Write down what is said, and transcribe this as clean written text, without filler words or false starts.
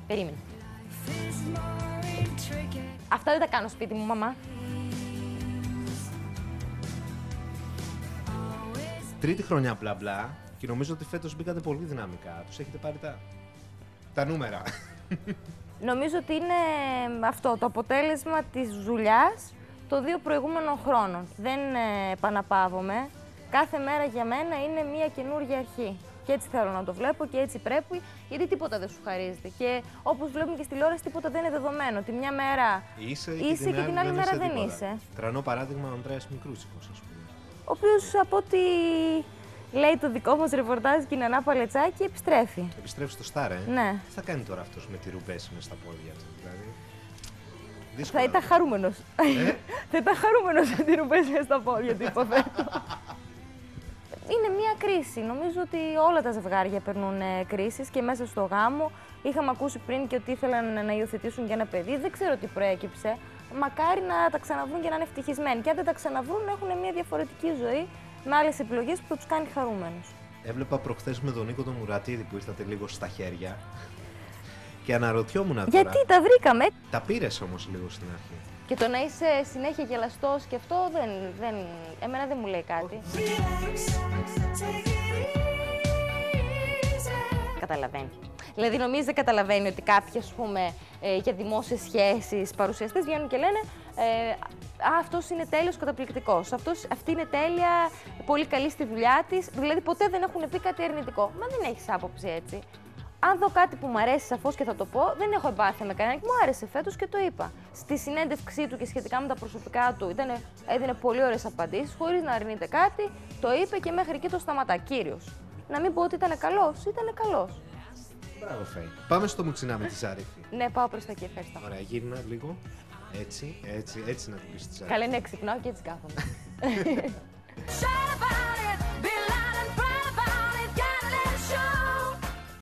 Περίμενε. Αυτά δεν τα κάνω σπίτι μου, μαμά. Τρίτη χρονιά μπλα μπλα και νομίζω ότι φέτος μπήκατε πολύ δυναμικά. Τους έχετε πάρει τα νούμερα. Νομίζω ότι είναι αυτό το αποτέλεσμα της δουλειάς των 2 προηγούμενων χρόνων. Δεν επαναπαύομαι. Κάθε μέρα για μένα είναι μια καινούργια αρχή. Και έτσι θέλω να το βλέπω και έτσι πρέπει, γιατί τίποτα δεν σου χαρίζεται. Και όπως βλέπουμε και στη τηλεόραση, τίποτα δεν είναι δεδομένο. Τη μια μέρα είσαι και την άλλη μέρα δεν είσαι. Τρανό παράδειγμα ο Ανδρέας Μικρούτσικος, ας πούμε. Ο οποίος, από ό,τι λέει το δικό μας ρεπορτάζ και η Νανά Παλετσάκη, επιστρέφει. Επιστρέφει στο Σταρ, Ναι. Τι θα κάνει τώρα αυτός με τη ρουμπέση μες στα πόδια του, δηλαδή. Θα ήταν χαρούμενος. Θα ήταν χαρούμενος με τη ρουμπέση μες στα πόδια του, υποθέτω. Είναι μια κρίση. Νομίζω ότι όλα τα ζευγάρια περνούν κρίσεις και μέσα στο γάμο. Είχαμε ακούσει πριν και ότι ήθελαν να υιοθετήσουν και ένα παιδί. Δεν ξέρω τι προέκυψε. Μακάρι να τα ξαναβρούν και να είναι ευτυχισμένοι. Και αν δεν τα ξαναβρούν, να έχουν μια διαφορετική ζωή με άλλες επιλογές που θα τους κάνει χαρούμενους. Έβλεπα προχθές με τον Νίκο τον Μουρατίδη που ήρθατε λίγο στα χέρια. Και αναρωτιόμουν τώρα. Γιατί τα βρήκαμε. Τα πήρες όμως λίγο στην αρχή. Και το να είσαι συνέχεια γελαστός και αυτό εμένα δεν μου λέει κάτι. Καταλαβαίνει. Δηλαδή νομίζει δεν καταλαβαίνει ότι κάποιοι, ας πούμε, για δημόσιες σχέσεις, παρουσιαστές βγαίνουν και λένε αυτός είναι τέλειος, καταπληκτικός, αυτή είναι τέλεια, πολύ καλή στη δουλειά της, δηλαδή ποτέ δεν έχουν πει κάτι αρνητικό. Μα δεν έχεις άποψη έτσι. Αν δω κάτι που μου αρέσει σαφώς και θα το πω, δεν έχω εμπάθεια με κανέναν και μου άρεσε φέτος και το είπα. Στη συνέντευξή του και σχετικά με τα προσωπικά του έδινε πολύ ωραίες απαντήσεις, χωρίς να αρνείται κάτι, το είπε και μέχρι εκεί το σταματά, κύριος. Να μην πω ότι ήταν καλός, ήταν καλός. Μπράβο, Φέη. Πάμε στο μουτσινά με τη Ζαρίφη. Ναι, πάω προς τα εκεί, ευχαριστώ. Ωραία, γύρνα λίγο. Έτσι να την πεις τη Ζαρίφη. Καλά, ναι, ξυπνάω και έτσι κάθομαι.